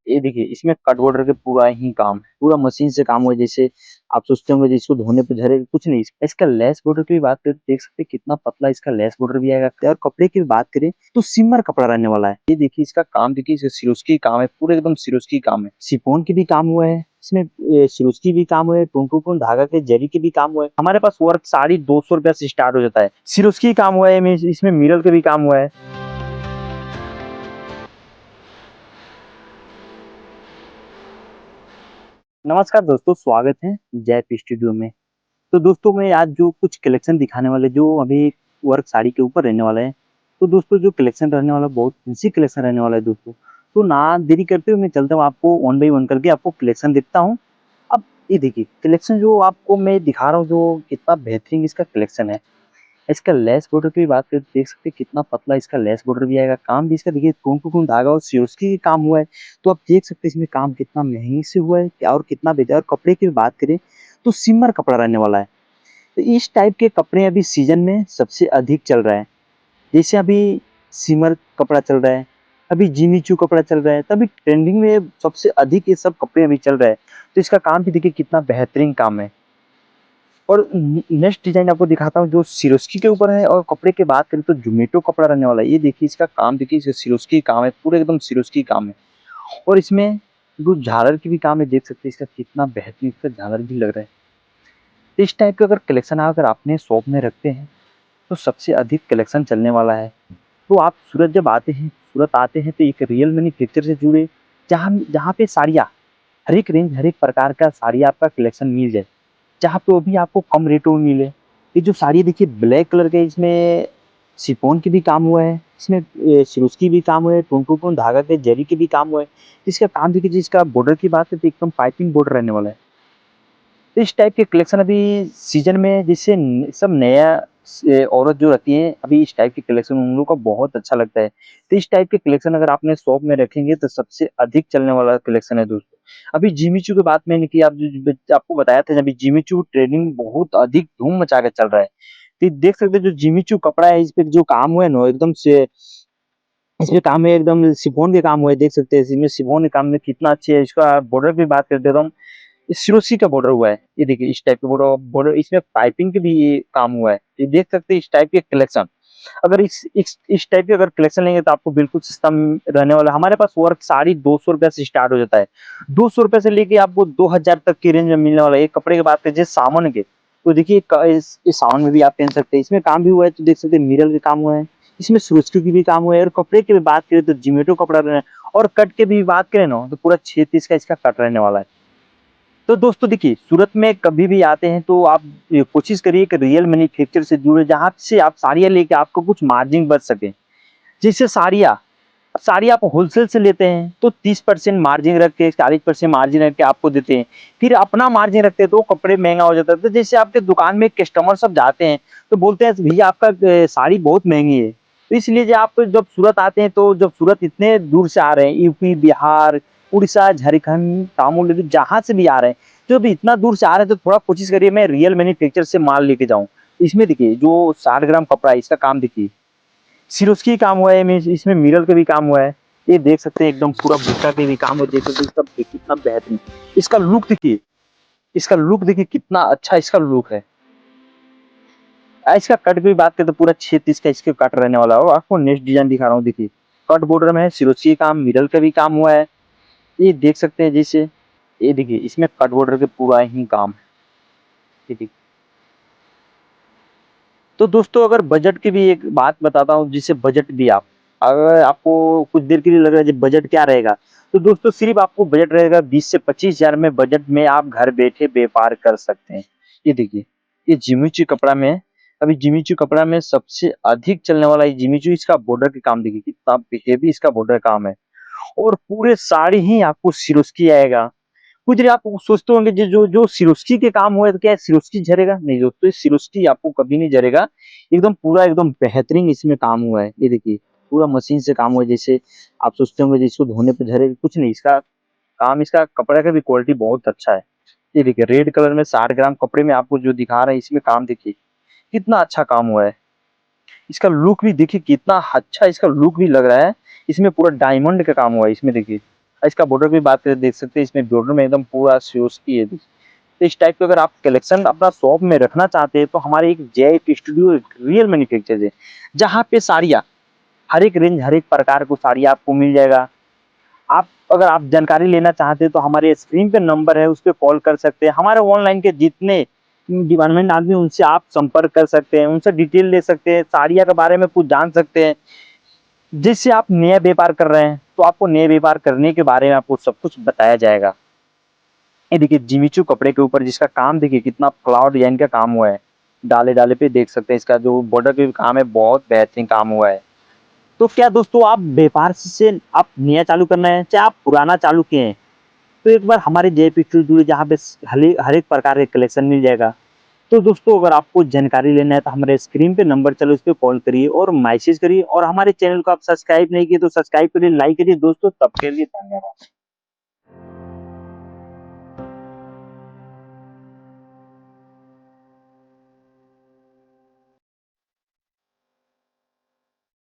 ये देखिए इसमें कट बॉर्डर के पूरा ही काम है, पूरा मशीन से काम हुआ है। जैसे आप सोचते होंगे जिसको धोने पे झरेगा, कुछ नहीं। इसका लेस बॉर्डर की भी बात करें तो देख सकते हैं कितना पतला इसका लेस बॉर्डर भी आएगा। और कपड़े की भी बात करें तो सिमर कपड़ा रहने वाला है। ये देखिए इसका काम देखिए, इसका सिरोस्की काम है, पूरे एकदम सिरोस्की काम है। शिफॉन की भी काम हुआ है इसमें, सिरोस्की भी काम हुआ है, टुन धागा के जरी के भी काम हुआ है। हमारे पास वर्क साड़ी 200 रुपया से स्टार्ट हो जाता है। सिरोस्की काम हुआ है, इसमें मिरर के भी काम हुआ है। नमस्कार दोस्तों, स्वागत है जैप स्टूडियो में। तो दोस्तों मैं आज जो कुछ कलेक्शन दिखाने वाले, जो अभी वर्क साड़ी के ऊपर रहने वाला है। तो दोस्तों जो कलेक्शन रहने वाला बहुत फैंसी कलेक्शन रहने वाला है दोस्तों। तो ना देरी करते हुए मैं चलता हूँ, आपको वन बाई वन करके आपको कलेक्शन दिखता हूँ। अब ये देखिए कलेक्शन जो आपको मैं दिखा रहा हूँ, जो कितना बेहतरीन इसका कलेक्शन है। इसका लेस बॉर्डर की बात करें तो देख सकते हैं कितना पतला इसका लेस बॉर्डर भी आएगा। काम भी इसका देखिए टून धागा और सिरोस्की का काम हुआ है। तो आप देख सकते हैं इसमें काम कितना महंगी से हुआ है और कितना बेहतर। और कपड़े की बात करें तो सिमर कपड़ा रहने वाला है। तो इस टाइप के कपड़े अभी सीजन में सबसे अधिक चल रहा है। जैसे अभी सिमर कपड़ा चल रहा है, अभी जिमी चू कपड़ा चल रहा है, तभी ट्रेंडिंग में सबसे अधिक ये सब कपड़े अभी चल रहा है। तो इसका काम भी देखिए कितना बेहतरीन काम है। और नेक्स्ट डिजाइन आपको दिखाता हूँ जो सिरोस्की के ऊपर है। और कपड़े की बात करें तो जोमेटो कपड़ा रहने वाला है। ये देखिए इसका काम देखिए, इसका सिरोस्की काम है, पूरे एकदम सिरोस्की काम है। और इसमें जो झालर की भी काम है, देख सकते हैं इसका कितना बेहतरीन इसका झालर भी लग रहा है। तो इस टाइप का अगर कलेक्शन अगर आपने शॉप में रखते हैं तो सबसे अधिक कलेक्शन चलने वाला है। तो आप सूरत जब आते हैं, सूरत आते हैं तो एक रियल मैन्युफैक्चर से जुड़े, जहाँ जहाँ पे साड़ियाँ हर एक रेंज, हर एक प्रकार का साड़ी आपका कलेक्शन मिल जाए, जहाँ पे वो भी आपको कम रेटों में मिले। ये जो साड़ी देखिए ब्लैक कलर के, इसमें शिफॉन की भी काम हुआ है, इसमें सिरोस्की भी काम हुआ है, टून धागा के जरी के भी काम हुआ है। इसका काम देखिए, जिसका बॉर्डर की बात है तो एकदम पाइपिंग बॉर्डर रहने वाला है। तो इस टाइप के कलेक्शन अभी सीजन में, जिससे सब नया औरत जो रहती है, अभी इस टाइप के कलेक्शन उन लोगों का बहुत अच्छा लगता है। तो इस टाइप के कलेक्शन अगर आपने शॉप में रखेंगे तो सबसे अधिक चलने वाला कलेक्शन है दोस्तों। अभी जिमी चू की बात मैंने की, आपको बताया था अभी जिमी चू ट्रेंडिंग बहुत अधिक धूम मचा के चल रहा है। तो ये देख सकते हैं जो जिमी चू कपड़ा है, इस पे जो काम हुआ है ना एकदम से, इसमें काम है एकदम शिफॉन के काम हुआ है। देख सकते हैं इसमें शिफॉन के काम में कितना अच्छे है। इसका बॉर्डर की बात कर देता हूँ, सिरोसी का बॉर्डर हुआ है। ये देखिए इस टाइप के बॉर्डर बॉर्डर इसमें पाइपिंग के भी ये काम हुआ है। ये देख सकते हैं इस टाइप के कलेक्शन। अगर इस टाइप के अगर कलेक्शन लेंगे तो आपको बिल्कुल सस्ता रहने वाला है। हमारे पास वर्क साड़ी 200 रुपया से स्टार्ट हो जाता है। 200 रुपये से लेके आपको 2000 तक की रेंज में मिलने वाला है। एक कपड़े की बात करें जैसे सामान के, तो देखिए इस सामान में भी आप पहन सकते हैं। इसमें काम भी हुआ है, तो देख सकते हैं मिरर के काम हुआ है, इसमें सुरस्की की भी काम हुआ है। और कपड़े की भी बात करें तो जिमेटो कपड़ा रहना है। और कट के भी बात करें ना तो पूरा 6 पीस का इसका कट रहने वाला है। तो दोस्तों देखिए सूरत में कभी भी आते हैं तो आप ये कोशिश करिए कि रियल मैन्युफैक्चर से जुड़े, जहाँ से आप साड़ियाँ लेके आपको कुछ मार्जिन बच सके। जैसे साड़ियाँ साड़ी आप होलसेल से लेते हैं तो 30% मार्जिन रख के, 40% मार्जिन रख के आपको देते हैं। फिर अपना मार्जिन रखते हैं तो वो कपड़े महंगा हो जाता है। तो जैसे आपके दुकान में कस्टमर सब जाते हैं तो बोलते हैं भैया आपका साड़ी बहुत महंगी है। तो इसलिए जब आप जब सूरत आते हैं, तो जब सूरत इतने दूर से आ रहे हैं, यूपी, बिहार, उड़ीसा, झारखंड, तमिलनाडु, जहाँ से भी आ रहे हैं, जो भी इतना दूर से आ रहे हैं, तो थोड़ा कोशिश करिए मैं रियल मैन्युफैक्चर से माल लेके जाऊँ। इसमें देखिए जो 60 ग्राम कपड़ा है, इसका काम देखिए सिरोस्की काम हुआ है, इसमें मिरर का भी काम हुआ है। ये देख सकते हैं एकदम पूरा भुट्टा के भी काम है। देख सकते हैं सब कितना बेहतरीन। इसका लुक देखिए, इसका लुक देखिए कितना अच्छा इसका लुक है। इसका कट की भी बात करें तो पूरा 6 पीस का इसके कट रहने वाला है। आपको नेक्स्ट डिजाइन दिखा रहा हूँ, देखिए कट बॉर्डर में है, सिरोस्की काम, मिरर का भी काम हुआ है। ये देख सकते हैं जैसे, ये देखिए इसमें कट बॉर्डर के पूरा ही काम है। ये देखिए। तो दोस्तों अगर बजट की भी एक बात बताता हूँ, जिससे बजट भी आप, अगर आपको कुछ देर के लिए लग रहा है कि बजट क्या रहेगा, तो दोस्तों सिर्फ आपको बजट रहेगा 20 से 25 हजार में। बजट में आप घर बैठे व्यापार कर सकते हैं। ये देखिए ये जिमीचू कपड़ा में है। अभी जिमीचू कपड़ा में सबसे अधिक चलने वाला है जिमीचू। इसका बॉर्डर के काम देखिए कितना हेवी इसका बॉर्डर काम है। और पूरे साड़ी ही आपको सिरोस्की आएगा। कुछ देर आप सोचते होंगे जो जो सिरोस्की के काम हुआ है तो क्या सिरोस्की झरेगा? नहीं दोस्तों, सिरोस्की आपको कभी नहीं झरेगा। एकदम पूरा एकदम बेहतरीन इसमें काम हुआ है। ये देखिए पूरा मशीन से काम हुआ है। जैसे आप सोचते होंगे जिसको धोने पे झरेगा, कुछ नहीं। इसका काम, इसका कपड़े का भी क्वालिटी बहुत अच्छा है। ये देखिए रेड कलर में 60 ग्राम कपड़े में आपको जो दिखा रहे हैं, इसमें काम देखिए कितना अच्छा काम हुआ है। इसका लुक भी देखिए कितना अच्छा इसका लुक भी लग रहा है। इसमें पूरा डायमंड का काम हुआ है इसमें देखिए। इसका बॉर्डर की बात करें, देख सकते हैं इसमें बॉर्डर में एकदम पूरा शोज की है। तो इस टाइप का अगर आप कलेक्शन अपना शॉप में रखना चाहते हैं तो हमारे एक जेएफ स्टूडियो रियल मैन्युफैक्चर है, जहाँ पे साड़ियाँ हर एक रेंज हर एक प्रकार को साड़ी आपको मिल जाएगा। आप अगर आप जानकारी लेना चाहते हैं तो हमारे स्क्रीन पे नंबर है, उस पे कॉल कर सकते हैं। हमारे ऑनलाइन के जितने डिपार्टमेंट आदमी उनसे आप संपर्क कर सकते हैं, उनसे डिटेल ले सकते हैं, साड़ियाँ के बारे में कुछ जान सकते हैं। जैसे आप नया व्यापार कर रहे हैं तो आपको नए व्यापार करने के बारे में आपको सब कुछ बताया जाएगा। ये देखिए जिमीचू कपड़े के ऊपर जिसका काम देखिए कितना फ्लावर डिजाइन का काम हुआ है। डाले डाले पे देख सकते हैं इसका जो बॉर्डर पे भी काम है, बहुत बेहतरीन काम हुआ है। तो क्या दोस्तों आप व्यापार से आप नया चालू करना है, चाहे आप पुराना चालू किए हैं, तो एक बार हमारे जेपी स्टूडियो जहाँ पे हर एक प्रकार के कलेक्शन मिल जाएगा। तो दोस्तों अगर आपको जानकारी लेना है तो हमारे स्क्रीन पे नंबर चलो इस पे कॉल करिए और मैसेज करिए, और हमारे चैनल को आप सब्सक्राइब नहीं किए तो सब्सक्राइब करिए, लाइक करिए दोस्तों। तब के लिए धन्यवाद।